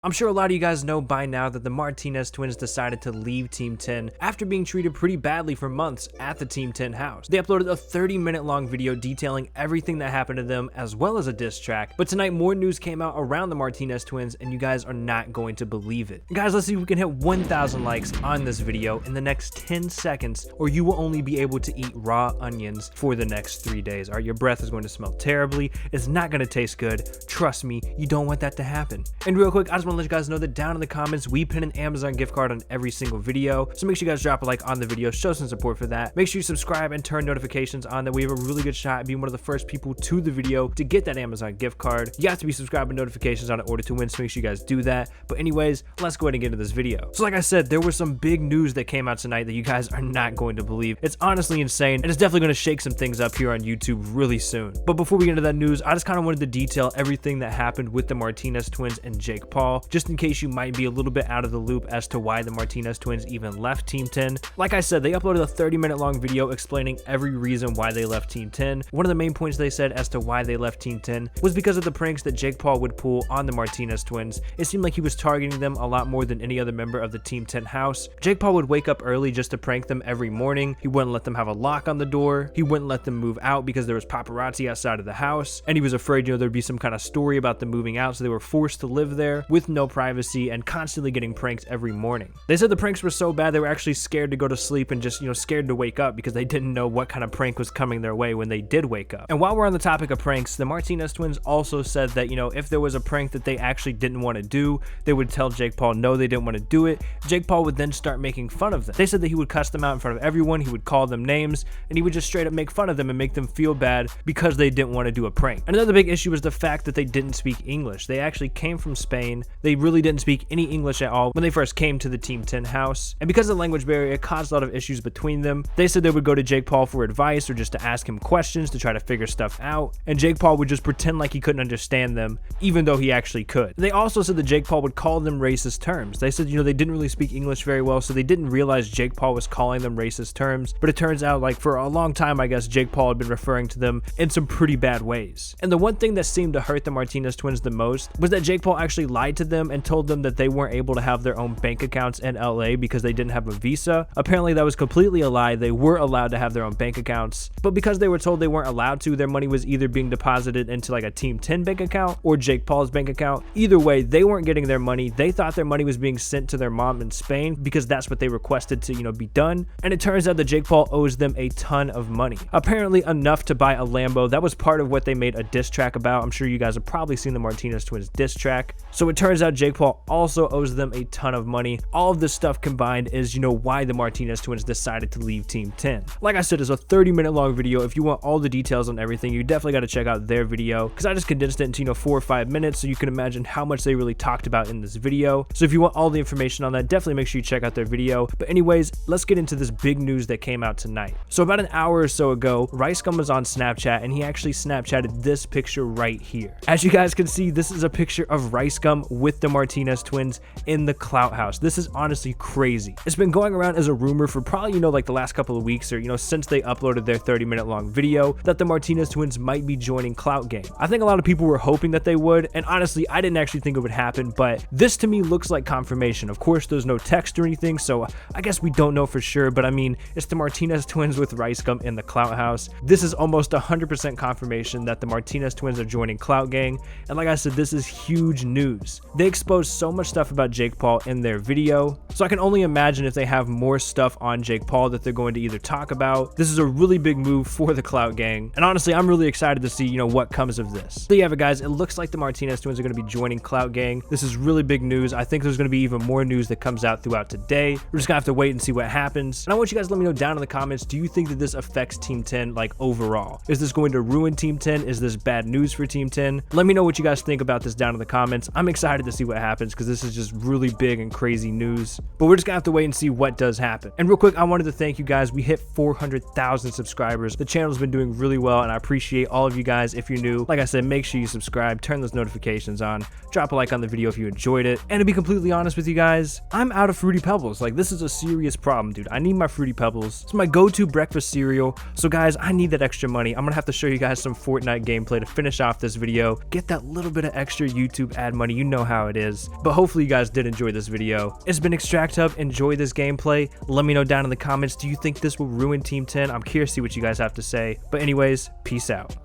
I'm sure a lot of you guys know by now that the Martinez Twins decided to leave Team 10 after being treated pretty badly for months at the Team 10 house. They uploaded a 30-minute long video detailing everything that happened to them as well as a diss track, but tonight more news came out around the Martinez Twins and you guys are not going to believe it. Guys, let's see if we can hit 1,000 likes on this video in the next 10 seconds or you will only be able to eat raw onions for the next 3 days. All right, your breath is going to smell terribly. It's not going to taste good. Trust me, you don't want that to happen. And real quick, I just want to let you guys know that down in the comments, we pin an Amazon gift card on every single video. So make sure you guys drop a like on the video, show some support for that. Make sure you subscribe and turn notifications on, that we have a really good shot at being one of the first people to the video to get that Amazon gift card. You have to be subscribed and notifications on in order to win, so make sure you guys do that. But anyways, let's go ahead and get into this video. So like I said, there was some big news that came out tonight that you guys are not going to believe. It's honestly insane, and it's definitely going to shake some things up here on YouTube really soon. But before we get into that news, I just kind of wanted to detail everything that happened with the Martinez Twins and Jake Paul, just in case you might be a little bit out of the loop as to why the Martinez Twins even left Team 10. Like I said, they uploaded a 30-minute long video explaining every reason why they left Team 10. One of the main points they said as to why they left Team 10 was because of the pranks that Jake Paul would pull on the Martinez Twins. It seemed like he was targeting them a lot more than any other member of the Team 10 house. Jake Paul would wake up early just to prank them every morning. He wouldn't let them have a lock on the door. He wouldn't let them move out because there was paparazzi outside of the house, and he was afraid, there'd be some kind of story about them moving out, so they were forced to live there with no privacy and constantly getting pranked every morning. They said the pranks were so bad they were actually scared to go to sleep and just, scared to wake up because they didn't know what kind of prank was coming their way when they did wake up. And while we're on the topic of pranks, the Martinez Twins also said that, if there was a prank that they actually didn't want to do, they would tell Jake Paul no, they didn't want to do it. Jake Paul would then start making fun of them. They said that he would cuss them out in front of everyone, he would call them names, and he would just straight up make fun of them and make them feel bad because they didn't want to do a prank. Another big issue was the fact that they didn't speak English. They actually came from Spain. They really didn't speak any English at all when they first came to the Team 10 house, and because of the language barrier, it caused a lot of issues between them. They said they would go to Jake Paul for advice or just to ask him questions to try to figure stuff out, and Jake Paul would just pretend like he couldn't understand them even though he actually could. They also said that Jake Paul would call them racist terms. They said they didn't really speak English very well, so they didn't realize Jake Paul was calling them racist terms, but it turns out like for a long time, I guess, Jake Paul had been referring to them in some pretty bad ways. And the one thing that seemed to hurt the Martinez Twins the most was that Jake Paul actually lied to them and told them that they weren't able to have their own bank accounts in LA because they didn't have a visa. Apparently that was completely a lie. They were allowed to have their own bank accounts, but because they were told they weren't allowed to, their money was either being deposited into like a Team 10 bank account or Jake Paul's bank account. Either way, they weren't getting their money. They thought their money was being sent to their mom in Spain because that's what they requested to, be done. And it turns out that Jake Paul owes them a ton of money. Apparently enough to buy a Lambo. That was part of what they made a diss track about. I'm sure you guys have probably seen the Martinez Twins diss track. So it turns out Jake Paul also owes them a ton of money. All of this stuff combined is, why the Martinez Twins decided to leave Team 10. Like I said, it's a 30-minute long video. If you want all the details on everything, you definitely got to check out their video because I just condensed it into, 4 or 5 minutes so you can imagine how much they really talked about in this video. So if you want all the information on that, definitely make sure you check out their video. But anyways, let's get into this big news that came out tonight. So about an hour or so ago, Ricegum was on Snapchat and he actually Snapchatted this picture right here. As you guys can see, this is a picture of Ricegum with the Martinez Twins in the Clout house. This is honestly crazy. It's been going around as a rumor for probably, like the last couple of weeks or, since they uploaded their 30-minute long video that the Martinez Twins might be joining Clout Gang. I think a lot of people were hoping that they would, and honestly, I didn't actually think it would happen, but this to me looks like confirmation. Of course, there's no text or anything, so I guess we don't know for sure, but I mean, it's the Martinez Twins with Ricegum in the Clout house. This is almost 100% confirmation that the Martinez Twins are joining Clout Gang, and like I said, this is huge news. They exposed so much stuff about Jake Paul in their video, so I can only imagine if they have more stuff on Jake Paul that they're going to either talk about. This is a really big move for the Clout Gang, and honestly, I'm really excited to see, what comes of this. So yeah, but guys, it looks like the Martinez Twins are going to be joining Clout Gang. This is really big news. I think there's going to be even more news that comes out throughout today. We're just gonna have to wait and see what happens. And I want you guys to let me know down in the comments, do you think that this affects Team 10 like overall? Is this going to ruin Team 10? Is this bad news for Team 10? Let me know what you guys think about this down in the comments. I'm excited to see what happens because this is just really big and crazy news. But we're just gonna have to wait and see what does happen. And real quick, I wanted to thank you guys. We hit 400,000 subscribers. The channel's been doing really well and I appreciate all of you guys. If you're new, like I said, make sure you subscribe, turn those notifications on, drop a like on the video if you enjoyed it. And to be completely honest with you guys, I'm out of Fruity Pebbles. Like, this is a serious problem, dude. I need my Fruity Pebbles. It's my go-to breakfast cereal. So guys, I need that extra money. I'm gonna have to show you guys some Fortnite gameplay to finish off this video. Get that little bit of extra YouTube ad money. You know how how it is. But hopefully you guys did enjoy this video. It's been Extract Hub. Enjoy this gameplay. Let me know down in the comments, do you think this will ruin Team 10? I'm curious to see what you guys have to say. But anyways, peace out.